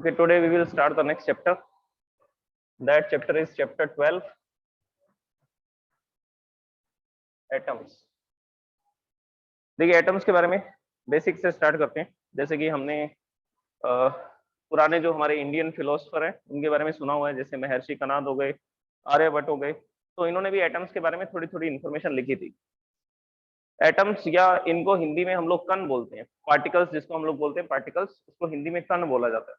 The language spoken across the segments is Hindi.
Okay, today we will start the next chapter. That chapter is chapter 12, atoms. देखिए एटम्स के बारे में बेसिक से स्टार्ट करते हैं। जैसे कि हमने पुराने जो हमारे इंडियन फिलोसफर हैं उनके बारे में सुना हुआ है, जैसे महर्षि कणाद हो गए, आर्यभट्ट हो गए, तो इन्होंने भी एटम्स के बारे में थोड़ी थोड़ी इंफॉर्मेशन लिखी थी। एटम्स या इनको हिंदी में हम लोग कण बोलते हैं, पार्टिकल्स जिसको हम लोग बोलते हैं पार्टिकल्स, उसको हिंदी में कण बोला जाता है।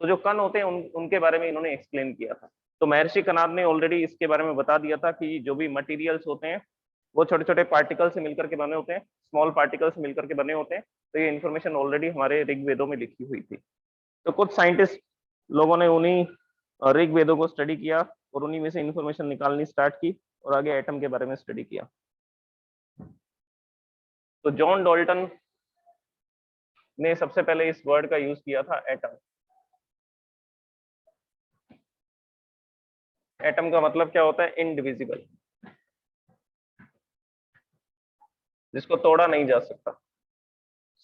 तो जो कण होते हैं उनके बारे में इन्होंने एक्सप्लेन किया था। तो महर्षि कणाद ने ऑलरेडी इसके बारे में बता दिया था कि जो भी मटेरियल्स होते हैं वो छोटे छोटे पार्टिकल से मिलकर के बने होते हैं, स्मॉल पार्टिकल से मिलकर के बने होते हैं। तो ये इन्फॉर्मेशन ऑलरेडी हमारे ऋग्वेदों में लिखी हुई थी। तो कुछ साइंटिस्ट लोगों ने उन्हीं ऋग्वेदों को स्टडी किया और उन्हीं में से इंफॉर्मेशन निकालनी स्टार्ट की और आगे एटम के बारे में स्टडी किया। तो जॉन डॉल्टन ने सबसे पहले इस वर्ड का यूज किया था, एटम। एटम का मतलब क्या होता है? इनडिविजिबल, जिसको तोड़ा नहीं जा सकता।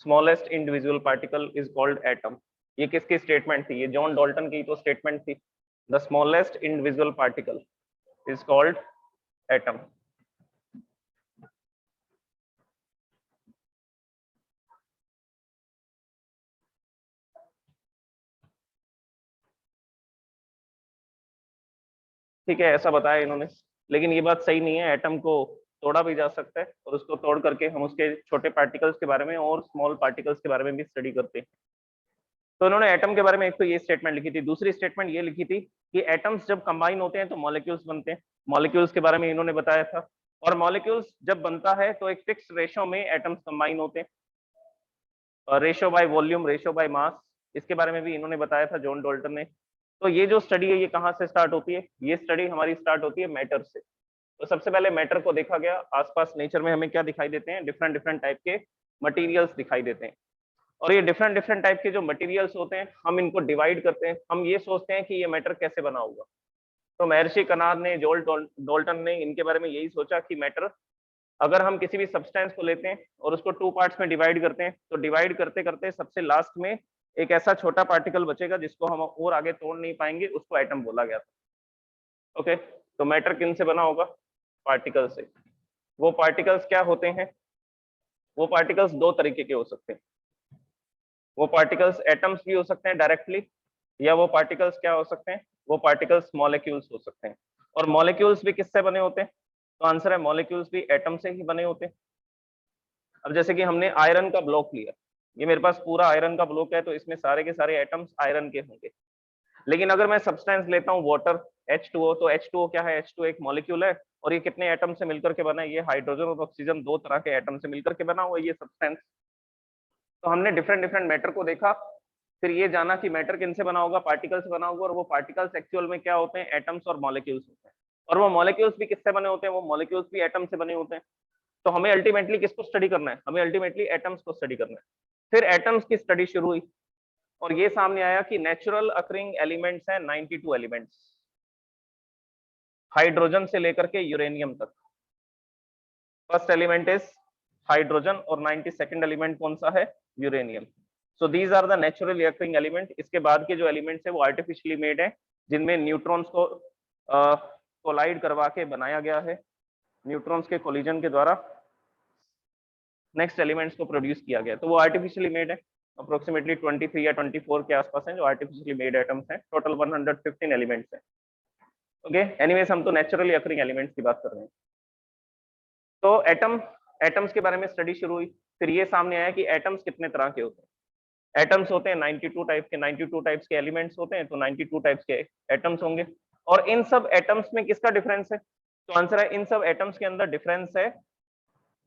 Smallest individual particle is called atom. ये किसकी स्टेटमेंट थी? ये जॉन डॉल्टन की तो स्टेटमेंट थी। The smallest individual particle is called atom. ठीक है, ऐसा बताया इन्होंने, लेकिन ये बात सही नहीं है। एटम को तोड़ा भी जा सकता है और उसको तोड़ करके हम उसके छोटे पार्टिकल्स के बारे में और स्मॉल पार्टिकल्स के बारे में भी स्टडी करते हैं। तो इन्होंने एटम के बारे में एक तो ये स्टेटमेंट लिखी थी, दूसरी स्टेटमेंट ये लिखी थी कि एटम्स जब कंबाइन होते हैं तो मॉलिक्यूल्स बनते हैं। मॉलिक्यूल्स के बारे में इन्होंने बताया था, और मॉलिक्यूल्स जब बनता है तो एक फिक्स रेशो में एटम्स कंबाइन होते हैं, ratio by volume, ratio by mass. इसके बारे में भी इन्होंने बताया था जॉन डॉल्टन ने। तो ये जो स्टडी है ये कहाँ से स्टार्ट होती है? ये स्टडी हमारी स्टार्ट होती है मैटर से। तो सबसे पहले मैटर को देखा गया। आसपास नेचर में हमें क्या दिखाई देते हैं? डिफरेंट डिफरेंट टाइप के मटेरियल्स दिखाई देते हैं, और ये डिफरेंट डिफरेंट टाइप के जो मटेरियल्स होते हैं हम इनको डिवाइड करते हैं। हम ये सोचते हैं कि ये मैटर कैसे बना होगा। तो महर्षि कणाद ने, जॉन डॉल्टन ने इनके बारे में यही सोचा कि मैटर, अगर हम किसी भी सब्सटेंस को लेते हैं और उसको टू पार्ट्स में डिवाइड करते हैं तो डिवाइड करते करते सबसे लास्ट में एक ऐसा छोटा पार्टिकल बचेगा जिसको हम और आगे तोड़ नहीं पाएंगे, उसको एटम बोला गया था। ओके, तो मैटर किन से बना होगा? पार्टिकल से। वो पार्टिकल्स क्या होते हैं? वो पार्टिकल्स दो तरीके के हो सकते हैं। वो पार्टिकल्स एटम्स भी हो सकते हैं डायरेक्टली, या वो पार्टिकल्स क्या हो सकते हैं? वो पार्टिकल्स मॉलिक्यूल्स हो सकते हैं। और मॉलिक्यूल्स भी किससे बने होते हैं? तो आंसर है मॉलिक्यूल्स भी एटम से ही बने होते हैं। अब जैसे कि हमने आयरन का ब्लॉक लिया, ये मेरे पास पूरा आयरन का ब्लॉक है, तो इसमें सारे के सारे एटम्स आयरन के होंगे। लेकिन अगर मैं सब्सटेंस लेता हूँ वाटर, H2O, तो H2O क्या है? H2O एक मॉलिक्यूल है, और ये कितने एटम से मिलकर के बना है? ये हाइड्रोजन और ऑक्सीजन, दो तरह के एटम से मिलकर के बना हुआ है ये सब्सटेंस। तो हमने डिफरेंट डिफरेंट मैटर को देखा, फिर ये जाना कि मैटर किन से बना होगा? पार्टिकल से बना होगा, और वो पार्टिकल्स एक्चुअल में क्या होते हैं? एटम्स और मॉलिक्यूल्स होते हैं। और वो मॉलिक्यूल्स भी किससे बने होते हैं? वो मॉलिक्यूल्स भी एटम से बने होते हैं। तो हमें अल्टीमेटली किसको स्टडी करना है? हमें अल्टीमेटली एटम्स को स्टडी करना है। फिर एटम्स की स्टडी शुरू हुई, और ये सामने आया कि नेचुरल अकरिंग एलिमेंट्स हैं 92 एलिमेंट्स, हाइड्रोजन से लेकर के यूरेनियम तक। फर्स्ट एलिमेंट इज हाइड्रोजन, और 92nd एलिमेंट कौन सा है? Uranium. So these are the naturally occurring element. इसके बाद के जो एलिमेंट्स है वो आर्टिफिशियली मेड है, जिनमें न्यूट्रॉन्स को कोलाइड करवा के बनाया गया है। न्यूट्रॉन्स के कोलिजन के द्वारा नेक्स्ट एलिमेंट्स को प्रोड्यूस किया गया। तो वो आर्टिफिशियली मेड है। अप्रोक्सीमेटली 23 या 24 के आसपास हैं जो आर्टिफिशियली मेड एटम्स हैं। टोटल 115 एलिमेंट्स हैं। ओके, एनीवेज हम तो नेचुरली अकरिंग एलिमेंट्स की बात कर रहे हैं। तो एटम्स के बारे में स्टडी शुरू हुई। फिर ये सामने आया कि एटम्स कितने तरह के होते हैं। एटम्स होते हैं 92 टाइप के, 92 टाइप्स के एलिमेंट्स होते हैं, तो 92 टाइप्स के एटम्स होंगे। और इन सब एटम्स में किसका डिफरेंस है? तो आंसर है इन सब एटम्स के अंदर डिफरेंस है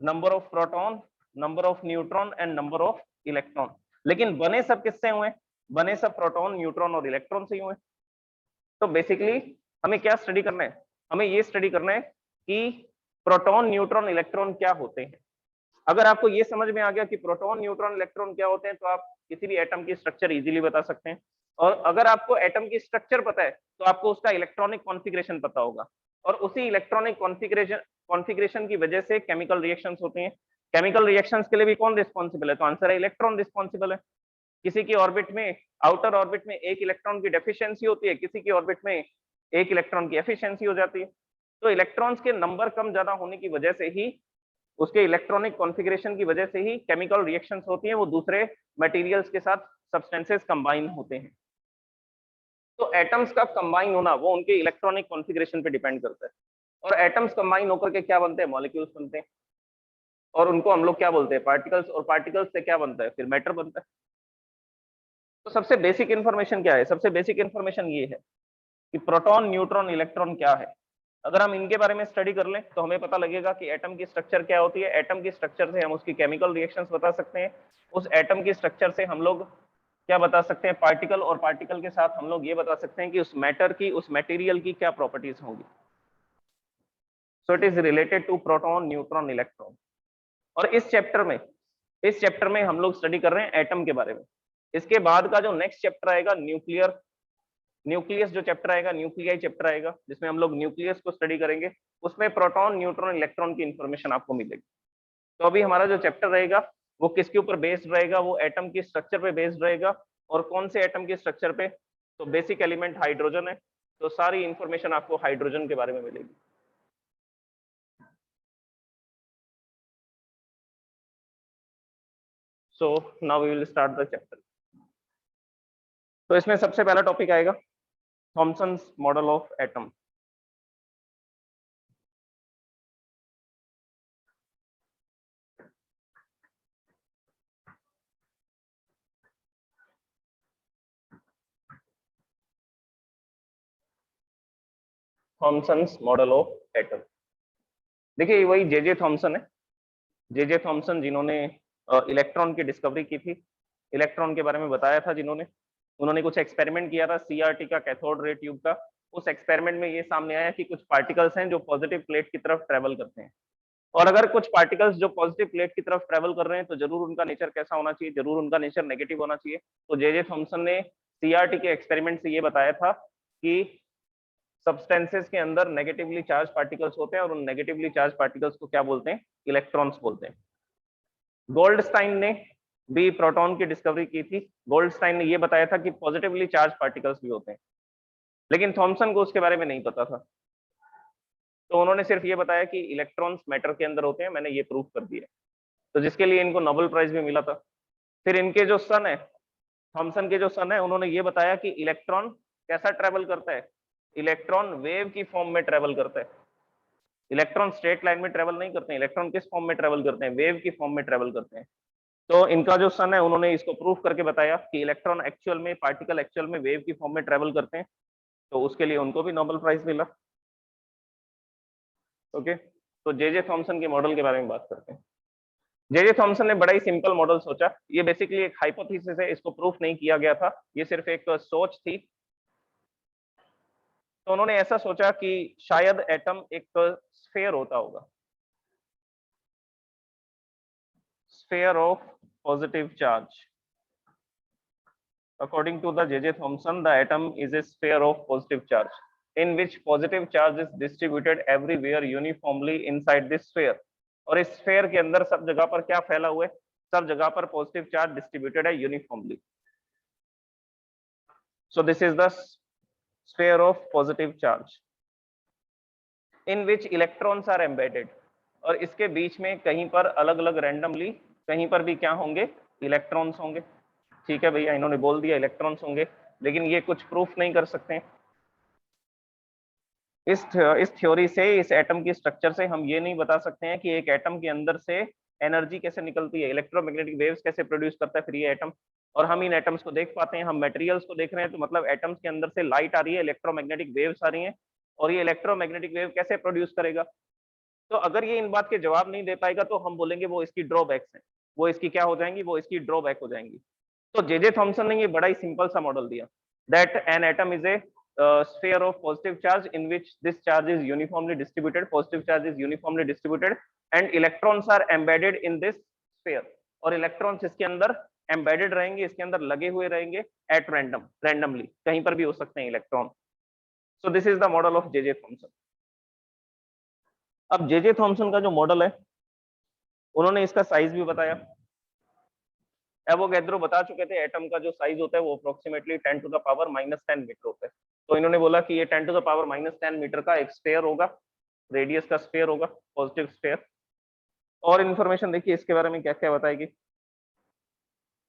number of proton, number of neutron and number of electron. लेकिन बने सब किससे हुए? बने सब प्रोटॉन, न्यूट्रॉन और इलेक्ट्रॉन से ही हुए। तो बेसिकली हमें क्या स्टडी करना है? हमें ये स्टडी करना है कि प्रोटॉन, न्यूट्रॉन, इलेक्ट्रॉन क्या होते हैं। अगर आपको ये समझ में आ गया कि प्रोटॉन, न्यूट्रॉन, इलेक्ट्रॉन क्या होते हैं, तो आप किसी भी एटम की स्ट्रक्चर इजीली बता सकते हैं। और अगर आपको एटम की स्ट्रक्चर पता है तो आपको उसका इलेक्ट्रॉनिक कॉन्फ़िगरेशन पता होगा, और उसी इलेक्ट्रॉनिक कॉन्फ़िगरेशन की वजह से केमिकल रिएक्शंस होती हैं। केमिकल रिएक्शंस के लिए भी कौन रिस्पॉन्सिबल है? तो आंसर है इलेक्ट्रॉन रिस्पॉन्सिबल है। किसी की ऑर्बिट में, आउटर ऑर्बिट में एक इलेक्ट्रॉन की डेफिशिएंसी होती है, किसी की ऑर्बिट में एक इलेक्ट्रॉन की एफिशिएंसी हो जाती है। तो इलेक्ट्रॉन्स के नंबर कम ज्यादा होने की वजह से ही, उसके इलेक्ट्रॉनिक कॉन्फ़िगरेशन की वजह से ही केमिकल रिएक्शंस होती हैं, वो दूसरे मटेरियल्स के साथ सब्सटेंसेस कंबाइन होते हैं। तो एटम्स का कंबाइन होना वो उनके इलेक्ट्रॉनिक कॉन्फ़िगरेशन पे डिपेंड करता है। और एटम्स कंबाइन होकर के क्या बनते हैं? मॉलिक्यूल्स बनते हैं। और उनको हम लोग क्या बोलते हैं? पार्टिकल्स। और पार्टिकल्स से क्या बनता है? फिर मैटर बनता है। तो सबसे बेसिक इंफॉर्मेशन क्या है? सबसे बेसिक इंफॉर्मेशन ये है कि प्रोटॉन, न्यूट्रॉन, इलेक्ट्रॉन क्या है। अगर हम इनके बारे में स्टडी कर लें तो हमें पता लगेगा कि एटम की स्ट्रक्चर क्या होती है। एटम की स्ट्रक्चर से हम उसकी केमिकल रिएक्शंस बता सकते हैं। उस एटम की स्ट्रक्चर से हम लोग क्या बता सकते हैं? पार्टिकल। और पार्टिकल के साथ हम लोग ये बता सकते हैं कि उस मैटर की, उस मटेरियल की क्या प्रॉपर्टीज होंगी। So it is related to proton, neutron, electron. और इस चैप्टर में हम लोग स्टडी कर रहे हैं एटम के बारे में। इसके बाद का जो नेक्स्ट चैप्टर आएगा, न्यूक्लियस जो चैप्टर आएगा, न्यूक्लियाई चैप्टर आएगा, जिसमें हम लोग न्यूक्लियस को स्टडी करेंगे। उसमें प्रोटॉन, न्यूट्रॉन, इलेक्ट्रॉन की इंफॉर्मेशन आपको मिलेगी। तो अभी हमारा जो चैप्टर रहेगा वो किसके ऊपर बेस्ड रहेगा? वो एटम की स्ट्रक्चर पे बेस्ड रहेगा। और कौन से एटम की स्ट्रक्चर पे? तो बेसिक एलिमेंट हाइड्रोजन है, तो सारी इंफॉर्मेशन आपको हाइड्रोजन के बारे में मिलेगी। So now we will start the chapter. तो इसमें सबसे पहला टॉपिक आएगा Thomson's model of atom. Thomson's model of atom. देखिए वही जे थॉमसन है। जे थॉमसन जिन्होंने इलेक्ट्रॉन की डिस्कवरी की थी, इलेक्ट्रॉन के बारे में बताया था जिन्होंने। उन्होंने कुछ एक्सपेरिमेंट किया था सीआरटी का, कैथोड रे ट्यूब का। उस एक्सपेरिमेंट में ये सामने आया कि कुछ पार्टिकल्स हैं जो पॉजिटिव प्लेट की तरफ ट्रेवल करते हैं। और अगर कुछ पार्टिकल्स जो पॉजिटिव प्लेट की तरफ ट्रेवल कर रहे हैं तो जरूर उनका नेचर कैसा होना चाहिए? जरूर उनका नेचर नेगेटिव होना चाहिए। तो जे थॉमसन ने सीआरटी के एक्सपेरिमेंट से ये बताया था कि सब्सटेंसेस के अंदर नेगेटिवली चार्ज पार्टिकल्स होते हैं और उन नेगेटिवली चार्ज पार्टिकल्स को क्या बोलते हैं? इलेक्ट्रॉन्स बोलते हैं। गोल्डस्टाइन ने भी प्रोटॉन की डिस्कवरी की थी। गोल्डस्टाइन ने यह बताया था कि पॉजिटिवली चार्ज पार्टिकल्स भी होते हैं, लेकिन थॉमसन को उसके बारे में नहीं पता था। तो उन्होंने सिर्फ ये बताया कि इलेक्ट्रॉन्स मैटर के अंदर होते हैं। मैंने ये प्रूव कर दिया। तो जिसके लिए इनको नोबेल प्राइज भी मिला था। फिर इनके जो सन है, थॉमसन के जो सन है, उन्होंने ये बताया कि इलेक्ट्रॉन कैसा ट्रेवल करता है? इलेक्ट्रॉन वेव की फॉर्म में ट्रेवल करता है। इलेक्ट्रॉन स्ट्रेट लाइन में ट्रेवल नहीं करते हैं। इलेक्ट्रॉन किस फॉर्म में ट्रेवल करते हैं? वेव की फॉर्म में ट्रेवल करते हैं। तो इनका जो सन है, उन्होंने इसको प्रूफ करके बताया कि इलेक्ट्रॉन एक्चुअल में, पार्टिकल एक्चुअल में वेव की फॉर्म में ट्रेवल करते हैं। तो उसके लिए उनको भी नोबेल प्राइज मिला। ओके, तो जे थॉमसन के मॉडल के बारे में बात करते हैं। जे थॉमसन ने बड़ा ही सिंपल मॉडल सोचा। ये बेसिकली एक हाइपोथेसिस है, इसको प्रूफ नहीं किया गया था, ये सिर्फ एक सोच थी। तो उन्होंने ऐसा सोचा कि शायद एटम एक स्फेयर होता होगा, sphere of positive charge. According to the J.J. Thomson, the atom is a sphere of positive charge, in which positive charge is distributed everywhere uniformly inside this sphere. और इस स्फेयर के अंदर सब जगह पर क्या फैला हुआ है? सब जगह पर पॉजिटिव चार्ज डिस्ट्रीब्यूटेड है uniformly. So this is the sphere of positive charge in which electrons are embedded. और इसके बीच में कहीं पर अलग अलग रैंडमली, कहीं पर भी क्या होंगे? इलेक्ट्रॉन्स होंगे। ठीक है भैया, इन्होंने बोल दिया इलेक्ट्रॉन्स होंगे, लेकिन ये कुछ प्रूफ नहीं कर सकते। इस थ्योरी से, इस एटम की स्ट्रक्चर से हम ये नहीं बता सकते हैं कि एक एटम के अंदर से एनर्जी कैसे निकलती है, इलेक्ट्रोमैग्नेटिक वेव्स कैसे प्रोड्यूस करता है फिर ये एटम। और हम इन एटम्स को देख पाते हैं, हम मटेरियल्स को देख रहे हैं, तो मतलब एटम्स के अंदर से लाइट आ रही है, इलेक्ट्रोमैग्नेटिक वेव्स आ रही हैं। और ये इलेक्ट्रोमैग्नेटिक वेव कैसे प्रोड्यूस करेगा? तो अगर ये इन बात के जवाब नहीं दे पाएगा तो हम बोलेंगे वो इसकी ड्रॉबैक्स हैं, वो इसकी क्या हो जाएंगी? वो इसकी ड्रॉबैक हो जाएंगी। तो जे थॉमसन ने ये बड़ा ही सिंपल सा मॉडल दिया, that an atom is a sphere of positive charge in which this charge is uniformly distributed, positive charge is uniformly distributed and electrons are embedded in this sphere. और electrons इसके अंदर embedded रहेंगे, इसके अंदर लगे हुए रहेंगे at random, randomly, कहीं पर भी हो सकते हैं electron. So this is the model of J Thomson. अब जे थॉमसन का जो मॉडल है, उन्होंने इसका साइज भी बताया। एवोगैड्रो बता चुके थे एटम का जो साइज होता है वो approximately 10 to the power -10 metre होता है। तो इन्होंने बोला कि ये 10 टू द पावर -10 मीटर का एक स्फीयर होगा, रेडियस का स्फीयर होगा, पॉजिटिव स्फीयर। और इन्फॉर्मेशन देखिए इसके बारे में क्या क्या बताएगी।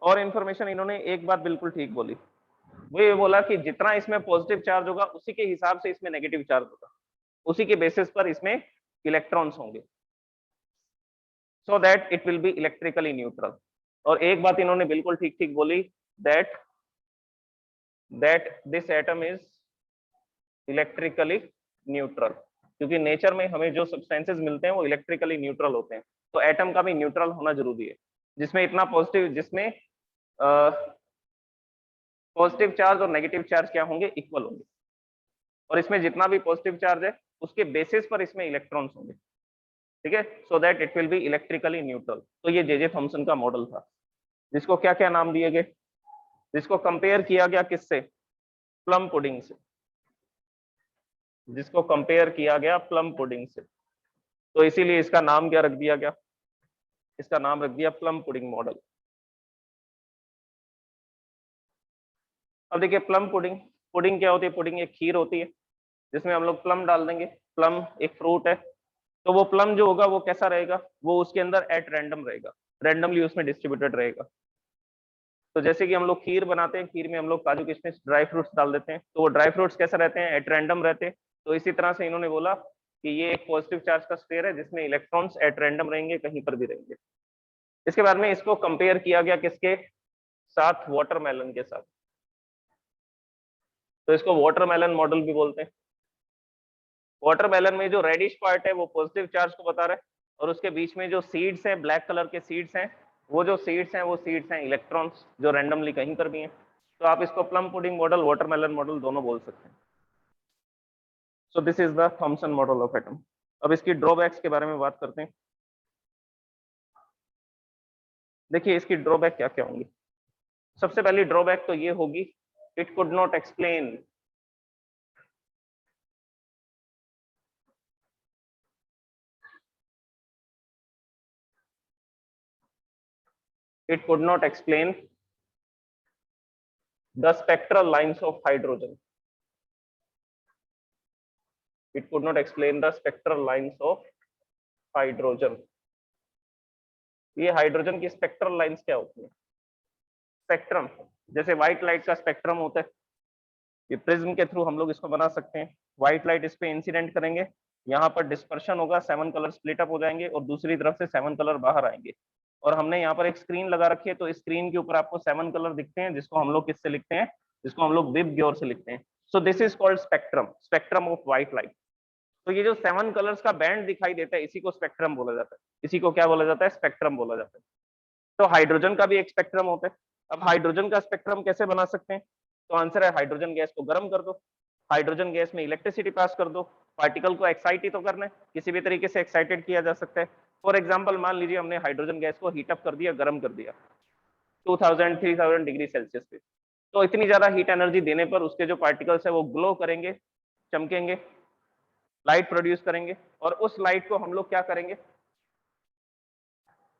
और इन्फॉर्मेशन इन्होंने एक बात बिल्कुल ठीक बोली, वो ये बोला कि जितना इसमें पॉजिटिव चार्ज होगा उसी के हिसाब से इसमें नेगेटिव चार्ज होगा, उसी के बेसिस पर इसमें इलेक्ट्रॉन्स होंगे, so that it will be electrically neutral. और एक बात इन्होंने बिल्कुल ठीक ठीक बोली, that this atom is electrically neutral, क्योंकि नेचर में हमें जो सब्सटेंसेस मिलते हैं वो इलेक्ट्रिकली न्यूट्रल होते हैं, तो एटम का भी न्यूट्रल होना जरूरी है, जिसमें इतना पॉजिटिव, जिसमें पॉजिटिव चार्ज और नेगेटिव चार्ज क्या होंगे, इक्वल होंगे, और इसमें जितना भी पॉजिटिव चार्ज है उसके बेसिस पर इसमें इलेक्ट्रॉन्स होंगे, ठीक है, so that it will be electrically neutral. तो ये जे थॉमसन का मॉडल था, जिसको क्या क्या नाम दिए गए, जिसको कंपेयर किया गया किससे, प्लम पुडिंग से, जिसको कंपेयर किया गया प्लम पुडिंग से, तो इसीलिए इसका नाम क्या रख दिया गया, इसका नाम रख दिया प्लम पुडिंग मॉडल। अब देखिए प्लम पुडिंग, पुडिंग क्या होती है, पुडिंग एक खीर होती है जिसमें हम लोग प्लम डाल देंगे, प्लम एक फ्रूट है, तो वो प्लम जो होगा वो कैसा रहेगा, वो उसके अंदर एट रैंडम रहेगा, रैंडमली उसमें डिस्ट्रीब्यूटेड रहेगा। तो जैसे कि हम लोग खीर बनाते हैं, खीर में हम लोग काजू किशमिश ड्राई फ्रूट्स डाल देते हैं, तो वो ड्राई फ्रूट्स कैसे रहते हैं, एट रैंडम रहते हैं। तो इसी तरह से इन्होंने बोला कि ये एक पॉजिटिव चार्ज का स्फीयर है जिसमें इलेक्ट्रॉन्स एट रैंडम रहेंगे, कहीं पर भी रहेंगे। इसके बाद में इसको कंपेयर किया गया किसके साथ, वाटरमेलन के साथ, तो इसको वाटरमेलन मॉडल भी बोलते हैं। वाटरमेलन में जो रेडिश पार्ट है वो पॉजिटिव चार्ज को बता रहा है, और उसके बीच में जो सीड्स हैं, ब्लैक कलर के सीड्स हैं, वो जो सीड्स हैं वो सीड्स हैं इलेक्ट्रॉन्स, जो रैंडमली कहीं पर भी हैं। तो आप इसको plum pudding model, watermelon model दोनों बोल सकते हैं। सो this is the Thomson model of atom. अब इसकी ड्रॉबैक्स के बारे में बात करते हैं। देखिए इसकी ड्रॉबैक क्या क्या होंगी। सबसे पहली ड्रॉबैक तो ये होगी, it could not explain it could not explain the spectral lines of hydrogen. It could not explain the spectral lines of hydrogen. ये हाइड्रोजन की स्पेक्ट्रल लाइंस क्या होती है, स्पेक्ट्रम, जैसे व्हाइट लाइट का स्पेक्ट्रम होता है, ये प्रिज्म के थ्रू हम लोग इसको बना सकते हैं। व्हाइट लाइट इस पे इंसिडेंट करेंगे, यहाँ पर डिस्पर्शन होगा, 7 कलर स्प्लिट अप हो जाएंगे और दूसरी तरफ से 7 कलर बाहर आएंगे। और हमने यहाँ पर एक स्क्रीन लगा रखी है, तो स्क्रीन के ऊपर आपको 7 कलर दिखते हैं, जिसको हम लोग किससे लिखते हैं, जिसको हम लोग विब ग्योर से लिखते हैं। सो this is called spectrum, spectrum of white light. तो ये जो 7 कलर्स का बैंड दिखाई देता है, इसी को स्पेक्ट्रम बोला जाता है, इसी को क्या बोला जाता है, स्पेक्ट्रम बोला जाता है। तो हाइड्रोजन का भी एक स्पेक्ट्रम होता है। अब हाइड्रोजन का स्पेक्ट्रम कैसे बना सकते हैं, तो आंसर है हाइड्रोजन गैस को गर्म कर दो, हाइड्रोजन गैस में इलेक्ट्रिसिटी पास कर दो, पार्टिकल को एक्साइट ही तो करना है, किसी भी तरीके से एक्साइटेड किया जा सकता है। फॉर एग्जाम्पल मान लीजिए हमने हाइड्रोजन गैस को हीटअप कर दिया, गर्म कर दिया 2000-3000 डिग्री सेल्सियस पे, तो इतनी ज्यादा हीट एनर्जी देने पर उसके जो पार्टिकल्स है वो ग्लो करेंगे, चमकेंगे, लाइट प्रोड्यूस करेंगे, और उस लाइट को हम लोग क्या करेंगे,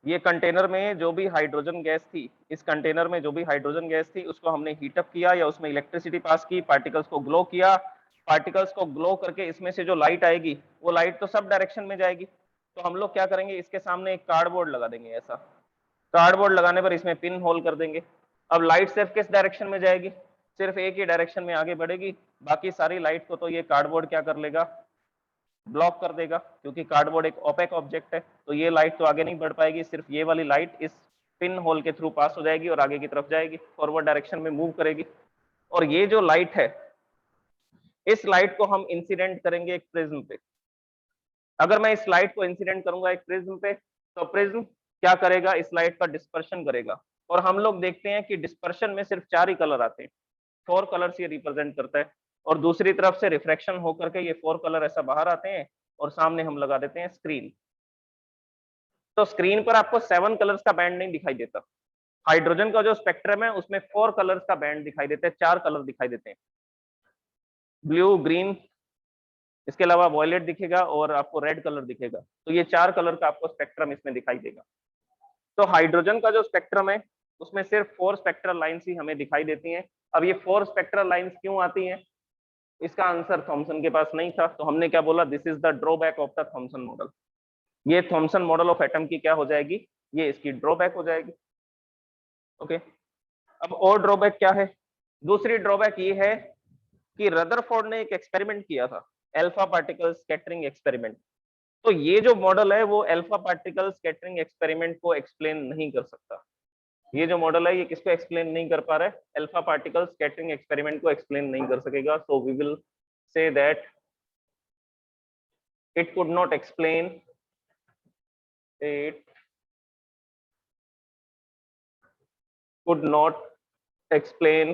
ये कंटेनर में जो भी हाइड्रोजन गैस थी, इस कंटेनर में जो भी हाइड्रोजन गैस थी उसको हमने हीटअप किया या उसमें इलेक्ट्रिसिटी पास की, पार्टिकल्स को ग्लो किया, पार्टिकल्स को ग्लो करके इसमें से जो लाइट आएगी वो लाइट तो सब डायरेक्शन में जाएगी। तो हम लोग क्या करेंगे, इसके सामने एक कार्डबोर्ड लगा देंगे, ऐसा कार्डबोर्ड लगाने पर इसमें पिन होल कर देंगे। अब लाइट सिर्फ किस डायरेक्शन में जाएगी, सिर्फ एक ही डायरेक्शन में आगे बढ़ेगी, बाकी सारी लाइट को तो ये कार्डबोर्ड क्या कर लेगा, ब्लॉक कर देगा, क्योंकि कार्डबोर्ड एक ओपेक ऑब्जेक्ट है, तो ये लाइट तो आगे नहीं बढ़ पाएगी, सिर्फ ये वाली लाइट इस पिन होल के थ्रू पास हो जाएगी और आगे की तरफ जाएगी, फॉरवर्ड डायरेक्शन में मूव करेगी। और ये जो लाइट है, इस लाइट को हम इंसिडेंट करेंगे एक प्रिज्म पे। अगर मैं इस लाइट को इंसिडेंट करूंगा एक प्रिज्म पे, तो प्रिज्म क्या करेगा, इस लाइट का डिस्पर्शन करेगा, और हम लोग देखते हैं कि डिस्पर्शन में सिर्फ 4 ही कलर आते हैं, 4 कलर्स ये रिप्रेजेंट करता है, और दूसरी तरफ से रिफ्रैक्शन होकर के ये 4 कलर ऐसा बाहर आते हैं और सामने हम लगा देते हैं स्क्रीन। तो स्क्रीन पर आपको 7 कलर्स का बैंड नहीं दिखाई देता, हाइड्रोजन का जो स्पेक्ट्रम है उसमें 4 कलर्स का बैंड दिखाई देता है, 4 कलर दिखाई देते हैं, ब्लू, ग्रीन, इसके अलावा वॉयलेट दिखेगा और आपको रेड कलर दिखेगा, तो ये 4 कलर का आपको स्पेक्ट्रम इसमें दिखाई देगा। तो हाइड्रोजन का जो स्पेक्ट्रम है उसमें सिर्फ 4 स्पेक्ट्रल लाइंस ही हमें दिखाई देती हैं। अब ये 4 स्पेक्ट्रल लाइंस क्यों आती हैं, इसका आंसर थॉमसन के पास नहीं था, तो हमने क्या बोला, this is the drawback of the Thomson model. ये थॉमसन मॉडल ऑफ एटम की क्या हो जाएगी, ये इसकी ड्रॉबैक हो जाएगी। ओके, अब और ड्रॉबैक क्या है, दूसरी ड्रॉबैक ये है कि रदरफोर्ड ने एक एक्सपेरिमेंट किया था, अल्फा पार्टिकल स्कैटरिंग एक्सपेरिमेंट। तो ये जो मॉडल है वो अल्फा पार्टिकल स्कैटरिंग एक्सपेरिमेंट को एक्सप्लेन नहीं कर सकता। ये जो मॉडल है ये किसको एक्सप्लेन नहीं कर पा रहा है, अल्फा पार्टिकल स्कैटरिंग एक्सपेरिमेंट को एक्सप्लेन नहीं कर सकेगा। So we will say that it could not explain, it could not explain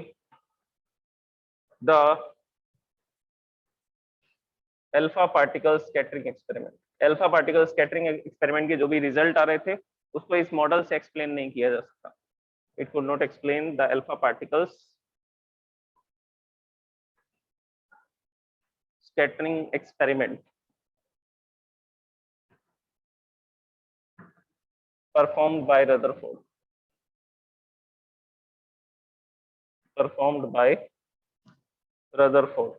the alpha particle scattering experiment। Alpha particle scattering experiment के जो भी रिजल्ट आ रहे थे उसको इस मॉडल से एक्सप्लेन नहीं किया जा सकता। It could not explain the alpha particles scattering experiment performed by Rutherford, performed by Rutherford।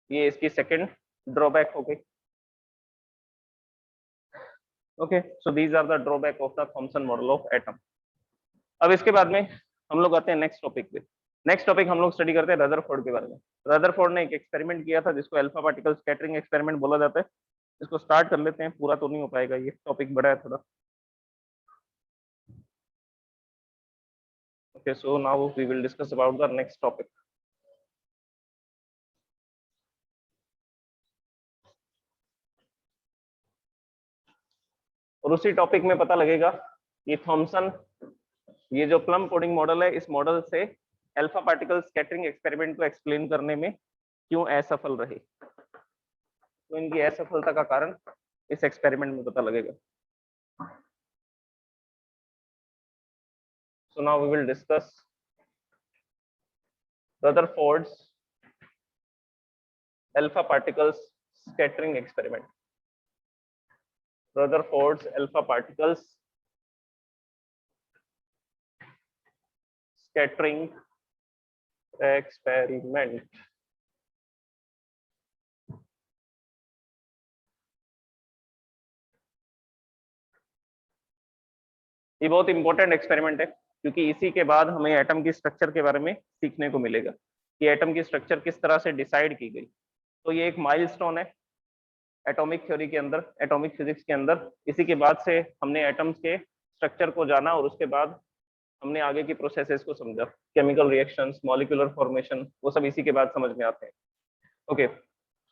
ये इसकी सेकंड ड्रॉबैक हो गई। Okay, so these are the drawback of the Thomson model of atom. अब इसके बाद में हम लोग आते हैं नेक्स्ट टॉपिक पे। नेक्स्ट टॉपिक हम लोग स्टडी करते हैं रदरफोर्ड के बारे में। रदरफोर्ड ने एक एक्सपेरिमेंट किया था जिसको अल्फा पार्टिकल स्कैटरिंग एक्सपेरिमेंट बोला जाता है। इसको स्टार्ट कर लेते हैं, पूरा तो नहीं हो पाएगा, ये टॉपिक बड़ा है थोड़ा। Okay, so now we will discuss about the next topic. और उसी टॉपिक में पता लगेगा कि थॉमसन, ये जो प्लम कोडिंग मॉडल है, इस मॉडल से अल्फा पार्टिकल स्कैटरिंग एक्सपेरिमेंट को एक्सप्लेन करने में क्यों असफल रहे। तो इनकी असफलता का कारण इस एक्सपेरिमेंट में पता लगेगा। So now we will discuss Rutherford's alpha particles scattering experiment। Rutherford's alpha particles scattering experiment। ये बहुत इंपॉर्टेंट एक्सपेरिमेंट है क्योंकि इसी के बाद हमें एटम की स्ट्रक्चर के बारे में सीखने को मिलेगा कि एटम की स्ट्रक्चर किस तरह से डिसाइड की गई। तो ये एक माइलस्टोन है एटॉमिक थ्योरी के अंदर, एटॉमिक फिजिक्स के अंदर। इसी के बाद से हमने एटम्स के स्ट्रक्चर को जाना और उसके बाद हमने आगे की प्रोसेसेस को समझा, केमिकल रिएक्शंस, मॉलिक्यूलर फॉर्मेशन, वो सब इसी के बाद समझ में आते हैं। ओके,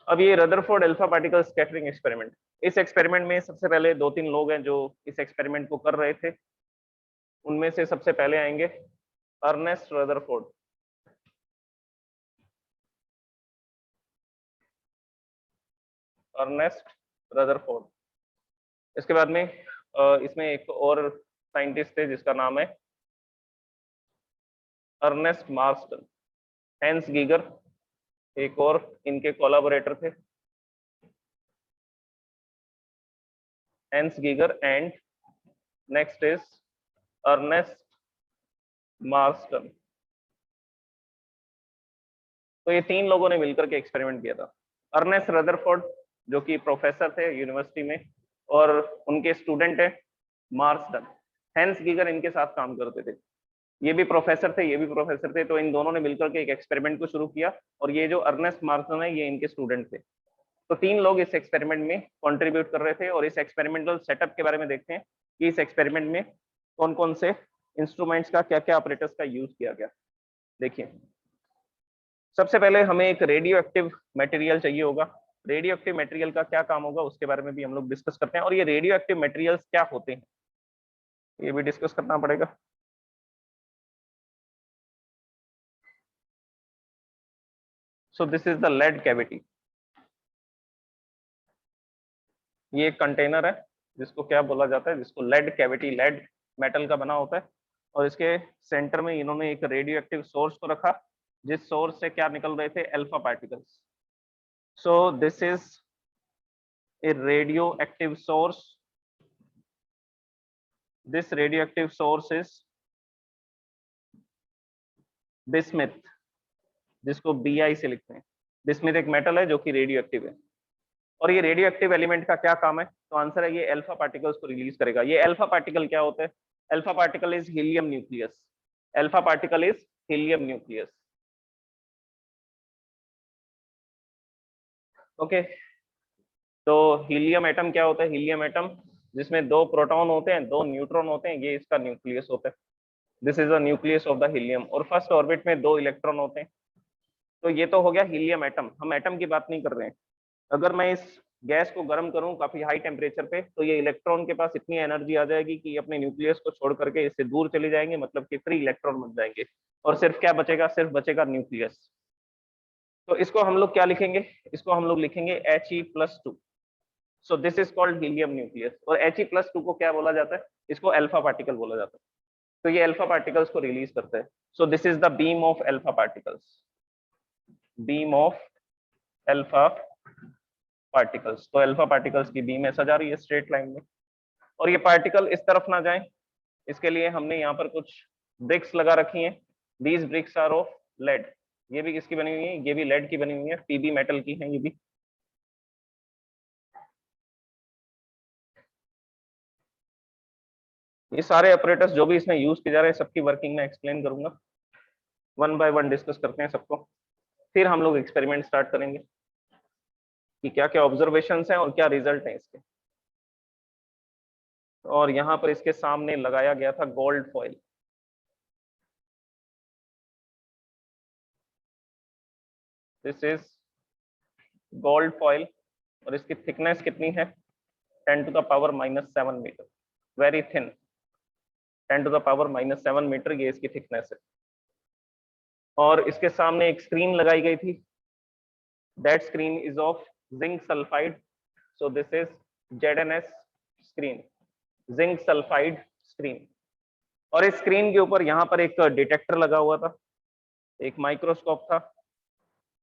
अब ये Rutherford alpha particle scattering experiment, इस एक्सपेरिमेंट में सबसे पहले 2-3 लोग हैं जो इस एक्सपेरिमेंट को कर रहे थे। उनमें से सबसे पहले आएंगे अर्नेस्ट रदरफोर्ड। Ernest Rutherford. इसके बाद में इसमें एक और साइंटिस्ट थे जिसका नाम है अर्नेस्ट मार्स्टन। हैंस गीगर एक और इनके कोलैबोरेटर थे, Hans Geiger and next is Ernest Marsden. तो ये 3 लोगों ने मिलकर के एक्सपेरिमेंट किया था। अर्नेस्ट रदरफोर्ड जो कि प्रोफेसर थे यूनिवर्सिटी में और उनके स्टूडेंट है मार्स्टन। हैंस गीगर इनके साथ काम करते थे, ये भी प्रोफेसर थे, ये भी प्रोफेसर थे। तो इन दोनों ने मिलकर के एक एक्सपेरिमेंट को शुरू किया और ये जो अर्नेस्ट मार्स्टन है ये इनके स्टूडेंट थे। तो 3 लोग इस एक्सपेरिमेंट में कंट्रीब्यूट कर रहे थे और इस एक्सपेरिमेंटल सेटअप के बारे में देखते हैं कि इस एक्सपेरिमेंट में कौन कौन से इंस्ट्रूमेंट्स का, क्या क्या ऑपरेटर्स का यूज किया गया। देखिए, सबसे पहले हमें एक रेडियो एक्टिव मटेरियल चाहिए होगा। रेडियो एक्टिव मटेरियल का क्या काम होगा उसके बारे में भी हम लोग डिस्कस करते हैं, और ये रेडियो एक्टिव मटेरियल्स क्या होते हैं ये भी डिस्कस करना पड़ेगा। So this is the lead cavity. ये एक कंटेनर है जिसको क्या बोला जाता है, जिसको लेड कैविटी, लेड मेटल का बना होता है, और इसके सेंटर में इन्होंने एक रेडियो एक्टिव सोर्स को रखा जिस सोर्स से क्या निकल रहे थे, alpha particles. So this is a radio active source this radioactive source is bismuth, जिसको Bi से लिखते हैं। बिस्मिथ एक मेटल है जो कि रेडियो एक्टिव है। और ये रेडियो एक्टिव एलिमेंट का क्या काम है? तो आंसर है ये अल्फा पार्टिकल्स को रिलीज करेगा। ये अल्फा पार्टिकल क्या होता है? Alpha particle is helium nucleus. Alpha particle is helium nucleus. Okay, तो हीलियम एटम क्या होता है? हीलियम एटम जिसमें 2 प्रोटॉन होते हैं, 2 न्यूट्रॉन होते हैं, ये इसका न्यूक्लियस होता है। This is the nucleus of the helium. और फर्स्ट ऑर्बिट में 2 इलेक्ट्रॉन होते हैं। तो ये तो हो गया हीलियम एटम। हम एटम की बात नहीं कर रहे हैं। अगर मैं इस गैस को गर्म करूं काफी हाई टेम्परेचर पे, तो ये इलेक्ट्रॉन के पास इतनी एनर्जी आ जाएगी कि अपने न्यूक्लियस को छोड़ करके इससे दूर चले जाएंगे, मतलब कि फ्री इलेक्ट्रॉन बन जाएंगे। और सिर्फ क्या बचेगा? सिर्फ बचेगा न्यूक्लियस। तो इसको हम लोग क्या लिखेंगे? इसको हम लोग लिखेंगे He+2। So this is called helium nucleus. और He+2 को क्या बोला जाता है? इसको अल्फा पार्टिकल बोला जाता है। तो ये अल्फा पार्टिकल्स को रिलीज करता है। So this is the beam of alpha particles. Beam of alpha particles. तो अल्फा पार्टिकल्स की बीम ऐसा जा रही है स्ट्रेट लाइन में। और ये पार्टिकल इस तरफ ना जाए, इसके लिए हमने यहाँ पर कुछ ब्रिक्स लगा रखी हैं। These bricks are of lead. ये भी किसकी बनी हुई है? ये भी लेड की बनी हुई है, पीबी मेटल की है ये भी। ये सारे ऑपरेटर्स जो भी इसमें यूज किए जा रहे हैं, सबकी वर्किंग में एक्सप्लेन करूंगा। वन बाय वन डिस्कस करते हैं सबको, फिर हम लोग एक्सपेरिमेंट स्टार्ट करेंगे कि क्या क्या ऑब्जर्वेशन हैं और क्या रिजल्ट हैं इसके। और यहाँ पर इसके सामने लगाया गया था gold foil. This is gold foil. और इसकी थिकनेस कितनी है? 10⁻⁻7 मीटर। Very thin. 10⁻⁻7 मीटर ये इसकी थिकनेस है। और इसके सामने एक स्क्रीन लगाई गई थी। That screen is of zinc sulphide. So this is ZnS screen, zinc sulphide screen. और इस स्क्रीन के ऊपर यहाँ पर एक डिटेक्टर लगा हुआ था, एक माइक्रोस्कोप था।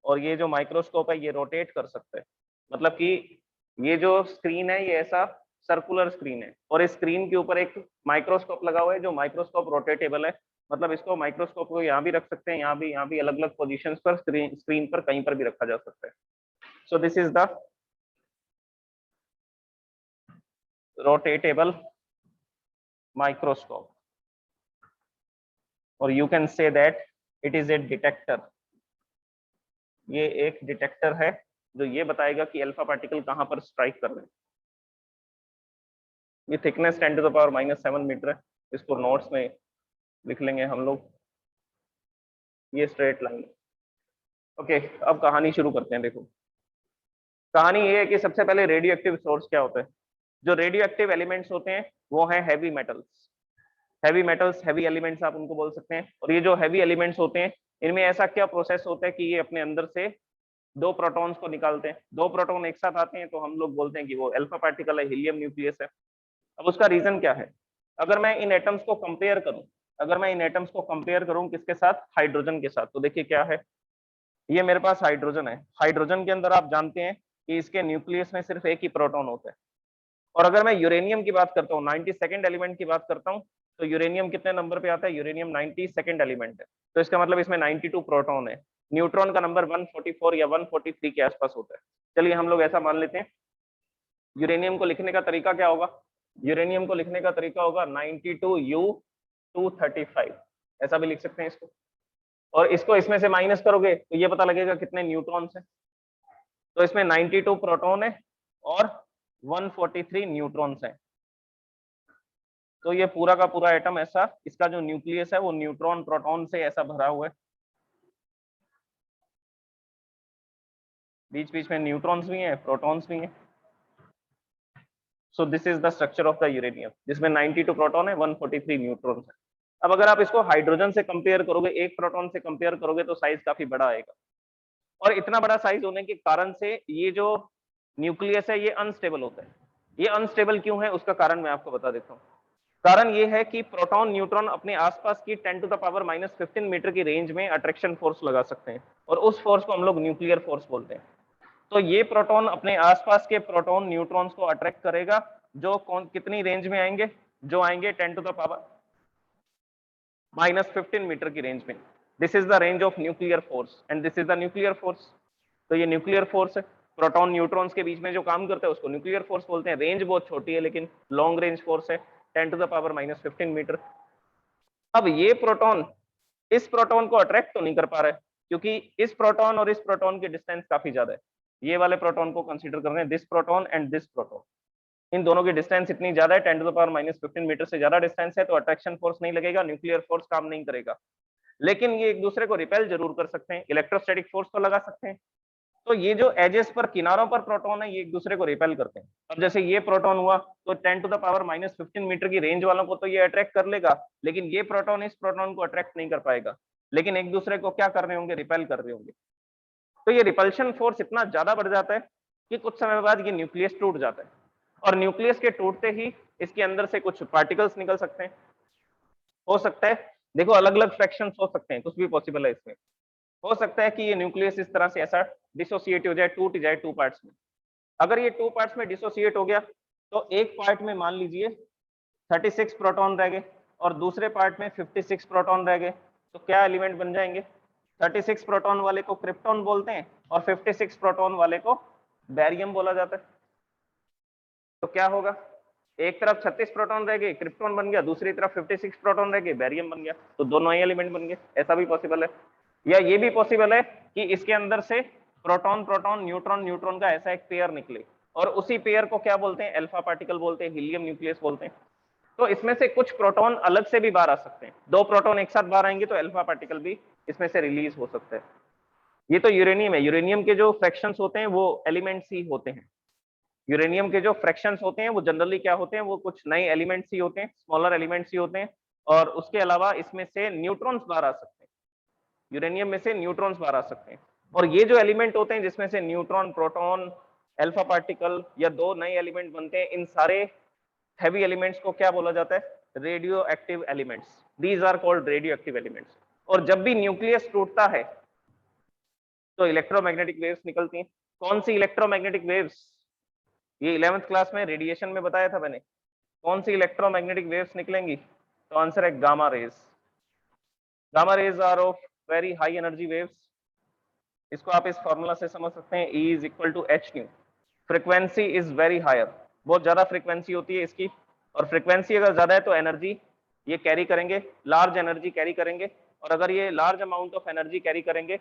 और ये जो माइक्रोस्कोप है ये रोटेट कर सकता है। मतलब कि ये जो स्क्रीन है ये ऐसा सर्कुलर स्क्रीन है, और इस स्क्रीन के ऊपर एक माइक्रोस्कोप लगा हुआ है, जो माइक्रोस्कोप रोटेटेबल है। मतलब इसको माइक्रोस्कोप को यहाँ भी रख सकते हैं, यहाँ भी अलग अलग पोजीशंस पर स्क्रीन पर कहीं पर भी रखा जा सकता है। So this is the rotatable microscope, और you can say that it is a detector. ये एक डिटेक्टर है जो ये बताएगा कि अल्फा पार्टिकल कहाँ पर स्ट्राइक कर रहे हैं। ये थिकनेस 10⁻⁻7 मीटर है। इसको नोट्स में लिख लेंगे हम लोग। ये स्ट्रेट लाइन। ओके, अब कहानी शुरू करते हैं। देखो, कहानी ये है कि सबसे पहले रेडियो एक्टिव सोर्स क्या होता है। जो रेडियो एक्टिव एलिमेंट्स होते हैं वो है heavy metals. Heavy metals, heavy elements आप उनको बोल सकते हैं। और ये जो हैवी एलिमेंट्स होते हैं, इनमें ऐसा क्या प्रोसेस होता है कि ये अपने अंदर से 2 प्रोटॉन्स को निकालते हैं। 2 प्रोटॉन एक साथ आते हैं तो हम लोग बोलते हैं कि वो अल्फा पार्टिकल है, हीलियम न्यूक्लियस है। अब उसका रीजन क्या है? अगर मैं इन एटम्स को कंपेयर करूं, किसके साथ? हाइड्रोजन के साथ। तो देखिए क्या है, ये मेरे पास हाइड्रोजन है। हाइड्रोजन के अंदर आप जानते हैं कि इसके न्यूक्लियस में सिर्फ एक ही प्रोटॉन होता है। और अगर मैं यूरेनियम की बात करता हूँ, 92nd एलिमेंट की बात करता हूँ, तो यूरेनियम कितने नंबर पे आता है? यूरेनियम 92nd एलिमेंट है। तो इसका मतलब इसमें 92 प्रोटॉन है। न्यूट्रॉन का नंबर 144 या 143 के आसपास होता है। चलिए हम लोग ऐसा मान लेते हैं। यूरेनियम को लिखने का तरीका क्या होगा? यूरेनियम को लिखने का तरीका होगा 92U235। ऐसा भी लिख सकते हैं इसको। और इसको इसमें से माइनस करोगे तो ये पता लगेगा कितने न्यूट्रॉन्स हैं। तो इसमें 92 प्रोटॉन है और 143 न्यूट्रॉन्स हैं। तो ये पूरा का पूरा एटम ऐसा, इसका जो न्यूक्लियस है वो न्यूट्रॉन प्रोटॉन से ऐसा भरा हुआ है। बीच बीच में न्यूट्रॉन्स भी हैं, प्रोटॉन्स भी हैं। सो this is the structure of the uranium, जिसमें 92 प्रोटॉन है, 143 न्यूट्रॉन्स है। अब अगर आप इसको हाइड्रोजन से कंपेयर करोगे, एक प्रोटॉन से कंपेयर करोगे, तो साइज काफी बड़ा आएगा। और इतना बड़ा साइज होने के कारण से ये जो न्यूक्लियस है ये अनस्टेबल होता है। ये अनस्टेबल क्यों है उसका कारण मैं आपको बता देता हूँ। कारण ये है कि प्रोटॉन न्यूट्रॉन अपने आसपास की 10⁻⁻15 मीटर की रेंज में अट्रैक्शन फोर्स लगा सकते हैं, और उस फोर्स को हम लोग न्यूक्लियर फोर्स बोलते हैं। तो ये प्रोटॉन अपने आसपास के प्रोटॉन न्यूट्रॉन्स को अट्रैक्ट करेगा, जो कितनी रेंज में आएंगे? जो आएंगे 10⁻⁻15 मीटर की रेंज में। This is the range of nuclear force and this is the nuclear force. तो ये न्यूक्लियर फोर्स है, प्रोटॉन न्यूट्रॉन्स के बीच में जो काम करता है उसको न्यूक्लियर फोर्स बोलते हैं। रेंज बहुत छोटी है लेकिन लॉन्ग रेंज फोर्स है 10⁻⁻15 मीटर। अब ये प्रोटॉन इस प्रोटॉन को अट्रैक्ट तो नहीं कर पा रहा है क्योंकि इस प्रोटॉन और इस प्रोटॉन की डिस्टेंस काफी ज्यादा है। ये वाले प्रोटॉन को कंसीडर कर रहे हैं, this proton and this proton, इन दोनों की डिस्टेंस इतनी ज्यादा है 10⁻⁻15 मीटर से ज्यादा डिस्टेंस है, तो अट्रैक्शन फोर्स नहीं लगेगा, न्यूक्लियर फोर्स काम नहीं करेगा। लेकिन ये एक दूसरे को रिपेल जरूर कर सकते हैं, इलेक्ट्रोस्टैटिक फोर्स तो लगा सकते हैं। तो ये जो एजेस पर किनारों पर प्रोटॉन है ये एक दूसरे को रिपेल करते हैं। अब जैसे ये प्रोटॉन हुआ तो 10⁻⁻15 मीटर की रेंज वालों को तो ये अट्रैक्ट कर लेगा, लेकिन ये प्रोटॉन इस प्रोटॉन को अट्रैक्ट नहीं कर पाएगा, लेकिन एक दूसरे को क्या कर रहे होंगे, रिपेल कर रहे होंगे। तो ये रिपल्शन फोर्स इतना ज्यादा बढ़ जाता है कि कुछ समय बाद ये न्यूक्लियस टूट जाता है, और न्यूक्लियस के टूटते ही इसके अंदर से कुछ पार्टिकल्स निकल सकते हैं। हो सकता है, देखो अलग अलग फ्रैक्शंस हो सकते हैं, कुछ भी पॉसिबल है इसमें। हो सकता है कि ये न्यूक्लियस इस तरह से ऐसा डिसोसिएट हो जाए, टूट जाए टू पार्ट्स में। अगर ये टू पार्ट्स में डिसोसिएट हो गया तो एक पार्ट में मान लीजिए 36 प्रोटॉन रह गए और दूसरे पार्ट में 56 प्रोटॉन रह गए, तो क्या एलिमेंट बन जाएंगे? 36 प्रोटॉन वाले को क्रिप्टॉन बोलते हैं और 56 प्रोटॉन वाले को बैरियम बोला जाता है। तो क्या होगा, एक तरफ 36 प्रोटॉन रह गए, क्रिप्टॉन बन गया, दूसरी तरफ 56 प्रोटॉन रह गए, बैरियम बन गया, तो दोनों ही एलिमेंट बन गए। ऐसा भी पॉसिबल है, या ये भी पॉसिबल है कि इसके अंदर से प्रोटॉन प्रोटॉन न्यूट्रॉन न्यूट्रॉन का ऐसा एक पेयर निकले, और उसी पेयर को क्या बोलते हैं, अल्फा पार्टिकल बोलते हैं, हीलियम न्यूक्लियस बोलते हैं। तो इसमें से कुछ प्रोटॉन अलग से भी बाहर आ सकते हैं, दो प्रोटॉन एक साथ बाहर आएंगे तो अल्फा पार्टिकल भी इसमें से रिलीज हो सकता है। ये तो यूरेनियम है, यूरेनियम के जो फ्रैक्शंस होते हैं वो एलिमेंट्स ही होते हैं। यूरेनियम के जो फ्रैक्शंस होते हैं वो जनरली क्या होते हैं, वो कुछ नए एलिमेंट्स ही होते हैं, स्मॉलर एलिमेंट्स ही होते हैं, और उसके अलावा इसमें से न्यूट्रॉन्स बाहर आ सकते हैं, यूरेनियम में से न्यूट्रॉन्स बाहर आ सकते हैं। और ये जो एलिमेंट होते हैं जिसमें से न्यूट्रॉन प्रोटॉन अल्फा पार्टिकल या दो नए एलिमेंट बनते हैं, इन सारे हैवी एलिमेंट्स को क्या बोला जाता है, radioactive elements. These are called radioactive elements. और जब भी न्यूक्लियस टूटता है तो इलेक्ट्रोमैग्नेटिक वेव्स निकलती हैं। कौन सी इलेक्ट्रोमैग्नेटिक वेव्स? ये 11th क्लास में रेडिएशन में बताया था मैंने। कौन सी इलेक्ट्रोमैग्नेटिक वेव्स निकलेंगी? तो आंसर है gamma rays. Gamma rays are of very high energy waves. इसको आप इस फॉर्मूला से समझ सकते हैं, E is equal to H nu. Frequency is very higher, बहुत ज्यादा फ्रीक्वेंसी होती है इसकी, और फ्रीक्वेंसी अगर ज्यादा है तो एनर्जी ये कैरी करेंगे, लार्ज एनर्जी कैरी करेंगे, और अगर ये large amount of energy carry करेंगे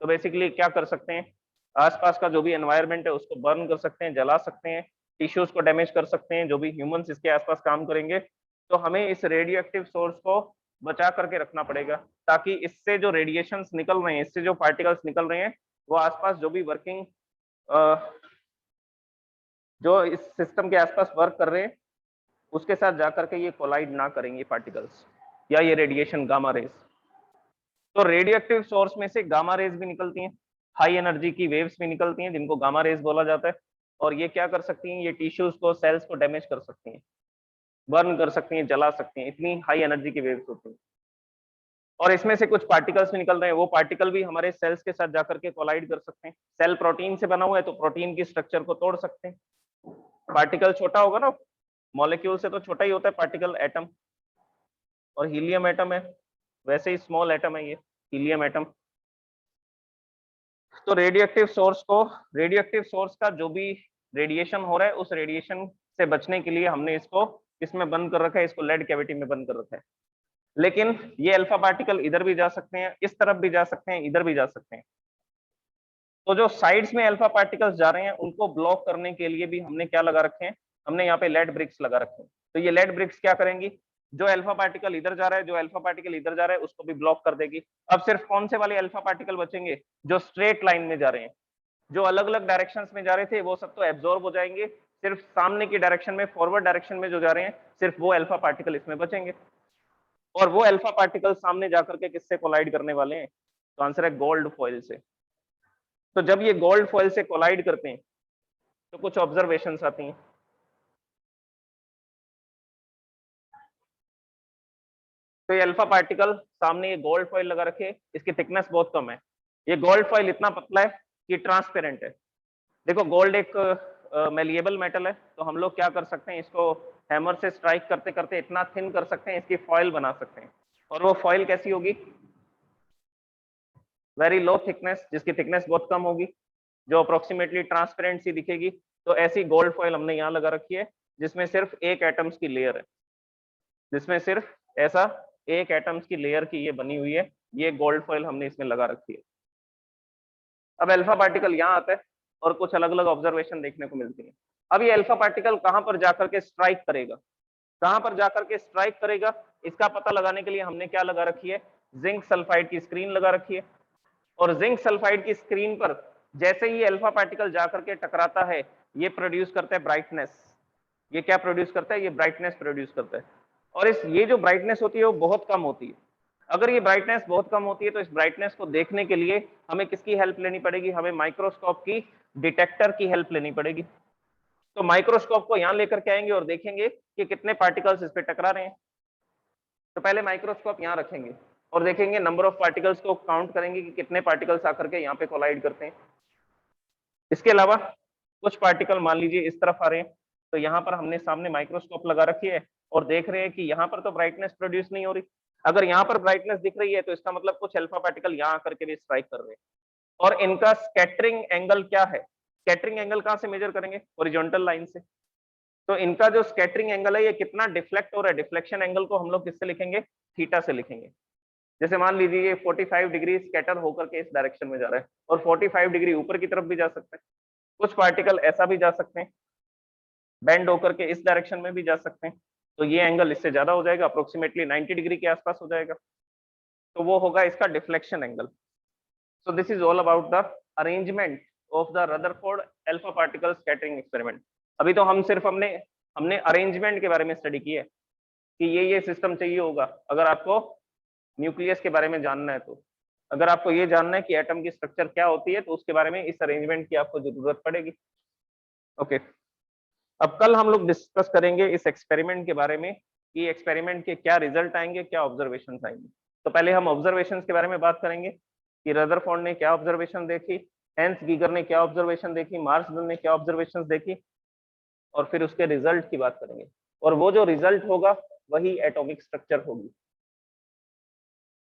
तो बेसिकली क्या कर सकते हैं, आसपास का जो भी एनवायरनमेंट है उसको बर्न कर सकते हैं, जला सकते हैं, टिश्यूज को डैमेज कर सकते हैं, जो भी ह्यूमंस इसके आसपास काम करेंगे। तो हमें इस रेडियो एक्टिव सोर्स को बचा करके रखना पड़ेगा, ताकि इससे जो रेडिएशंस निकल रहे हैं, इससे जो पार्टिकल्स निकल रहे हैं, वो आसपास जो भी वर्किंग जो इस सिस्टम के आसपास वर्क कर रहे हैं उसके साथ जाकर के ये कोलाइड ना करेंगे पार्टिकल्स या ये रेडिएशन गामा रेज। तो रेडियो एक्टिव सोर्स में से गामा रेज भी निकलती हैं, हाई एनर्जी की वेव्स भी निकलती हैं जिनको गामा रेज बोला जाता है, और ये क्या कर सकती हैं, ये टिश्यूज को, सेल्स को डैमेज कर सकती हैं, बर्न कर सकती हैं, जला सकती हैं, इतनी हाई एनर्जी की वेव्स होती हैं। और इसमें से कुछ पार्टिकल्स भी निकल रहे हैं, वो पार्टिकल भी हमारे सेल्स के साथ जाकर के कोलाइड कर सकते हैं। सेल प्रोटीन से बना हुआ है तो प्रोटीन की स्ट्रक्चर को तोड़ सकते हैं। पार्टिकल छोटा होगा ना, मॉलिक्यूल से तो छोटा ही होता है पार्टिकल, एटम, और हीलियम एटम है, वैसे ही स्मॉल एटम है ये हीलियम एटम। तो रेडियो एक्टिव सोर्स का जो भी रेडिएशन हो रहा है उस रेडिएशन से बचने के लिए हमने इसको इसमें बंद कर रखा है, इसको लेड कैविटी में बंद कर रखा है। लेकिन ये अल्फा पार्टिकल इधर भी जा सकते हैं, इस तरफ भी जा सकते हैं, इधर भी जा सकते हैं। तो जो साइड्स में अल्फा पार्टिकल्स जा रहे हैं उनको ब्लॉक करने के लिए भी हमने क्या लगा रखे हैं, हमने यहाँ पे लेड ब्रिक्स लगा रखे हैं। तो ये लेड ब्रिक्स क्या करेंगी, जो अल्फा पार्टिकल इधर जा रहा है, जो अल्फा पार्टिकल इधर जा रहा है उसको भी ब्लॉक कर देगी। अब सिर्फ कौन से वाले अल्फा पार्टिकल बचेंगे, जो स्ट्रेट लाइन में जा रहे हैं, जो अलग अलग डायरेक्शंस में जा रहे थे वो सब तो एब्जॉर्ब हो जाएंगे, सिर्फ सामने की डायरेक्शन में, फॉरवर्ड डायरेक्शन में जो जा रहे हैं, सिर्फ वो अल्फा पार्टिकल इसमें बचेंगे। और वो अल्फा पार्टिकल सामने जाकर के किससे कोलाइड करने वाले हैं, तो आंसर है गोल्ड फॉइल से। तो जब ये गोल्ड फॉइल से कोलाइड करते हैं तो कुछ ऑब्जर्वेशंस आती हैं। तो ये अल्फा पार्टिकल सामने ये गोल्ड फॉइल लगा रखे, इसकी थिकनेस बहुत कम है, ये गोल्ड फॉइल इतना पतला है कि ट्रांसपेरेंट है। देखो गोल्ड एक मेलिएबल मेटल है, तो हम लोग क्या कर सकते हैं, इसको हैमर से स्ट्राइक करते करते इतना थिन कर सकते हैं, इसकी फॉइल बना सकते हैं। और वो फॉइल कैसी होगी, वेरी लो थिकनेस, जिसकी थिकनेस बहुत कम होगी, जो अप्रोक्सीमेटली ट्रांसपेरेंट सी दिखेगी। तो ऐसी गोल्ड फॉइल हमने यहाँ लगा रखी है, जिसमें सिर्फ एक एटम्स की लेयर है, जिसमें सिर्फ ऐसा एक एटम्स की लेयर की ये बनी हुई है, ये गोल्ड फॉइल हमने इसमें लगा रखी है। अब अल्फा पार्टिकल यहाँ आता है और कुछ अलग अलग ऑब्जर्वेशन देखने को मिलती है। अब ये अल्फा पार्टिकल कहां पर जाकर के स्ट्राइक करेगा, कहां पर जाकर के स्ट्राइक करेगा, इसका पता लगाने के लिए हमने क्या लगा रखी है, जिंक सल्फाइड की स्क्रीन लगा रखी है। और जिंक सल्फाइड की स्क्रीन पर जैसे ही अल्फा पार्टिकल जाकर के टकराता है, ये प्रोड्यूस करता है ब्राइटनेस। ये क्या प्रोड्यूस करता है, ये ब्राइटनेस प्रोड्यूस करता है। और इस ये जो ब्राइटनेस होती है वो बहुत कम होती है। अगर ये ब्राइटनेस बहुत कम होती है तो इस ब्राइटनेस को देखने के लिए हमें किसकी हेल्प लेनी पड़ेगी, हमें माइक्रोस्कोप की डिटेक्टर की हेल्प लेनी पड़ेगी। तो माइक्रोस्कोप को यहां लेकर के आएंगे और देखेंगे कि कितने पार्टिकल्स इस पे टकरा रहे हैं। तो पहले माइक्रोस्कोप यहां रखेंगे और देखेंगे नंबर ऑफ पार्टिकल्स को काउंट करेंगे कि कितने पार्टिकल्स आकर के यहाँ पे कोलाइड करते हैं। इसके अलावा कुछ पार्टिकल मान लीजिए इस तरफ आ रहे हैं, तो यहाँ पर हमने सामने माइक्रोस्कोप लगा रखी है और देख रहे हैं कि यहाँ पर तो ब्राइटनेस प्रोड्यूस नहीं हो रही। अगर यहाँ पर ब्राइटनेस दिख रही है तो इसका मतलब कुछ अल्फा पार्टिकल यहाँ आकर के भी स्ट्राइक कर रहे हैं। और इनका स्कैटरिंग एंगल क्या है, स्कैटरिंग एंगल कहाँ से मेजर करेंगे, हॉरिजॉन्टल लाइन से। तो इनका जो स्कैटरिंग एंगल है ये कितना डिफ्लेक्ट हो रहा है, डिफ्लेक्शन एंगल को हम लोग किससे लिखेंगे, थीटा से लिखेंगे। जैसे मान लीजिए ये 45 डिग्री स्कैटर होकर के इस डायरेक्शन में जा रहा है और 45 डिग्री ऊपर की तरफ भी जा सकते हैं, कुछ पार्टिकल ऐसा भी जा सकते हैं, बेंड होकर के इस डायरेक्शन में भी जा सकते हैं। तो ये एंगल इससे ज्यादा हो जाएगा, अप्रोक्सीमेटली 90 डिग्री के आसपास हो जाएगा, तो वो होगा इसका deflection angle. So this is all about the arrangement of the Rutherford alpha particle scattering experiment. अभी तो हम सिर्फ हमने हमने अरेंजमेंट के बारे में स्टडी की है कि ये सिस्टम चाहिए होगा। अगर आपको न्यूक्लियस के बारे में जानना है, तो अगर आपको ये जानना है कि एटम की स्ट्रक्चर क्या होती है, तो उसके बारे में इस अरेंजमेंट की आपको जरूरत पड़ेगी। ओके, अब कल हम लोग डिस्कस करेंगे इस एक्सपेरिमेंट के बारे में कि एक्सपेरिमेंट के क्या रिजल्ट आएंगे, क्या ऑब्जर्वेशन आएंगे। तो पहले हम ऑब्जर्वेशन के बारे में बात करेंगे कि रदरफोर्ड ने क्या ऑब्जर्वेशन देखी, हेंस गीगर ने क्या ऑब्जर्वेशन देखी, मार्सडन ने क्या ऑब्जर्वेशन देखी, और फिर उसके रिजल्ट की बात करेंगे। और वो जो रिजल्ट होगा वही एटॉमिक स्ट्रक्चर होगी।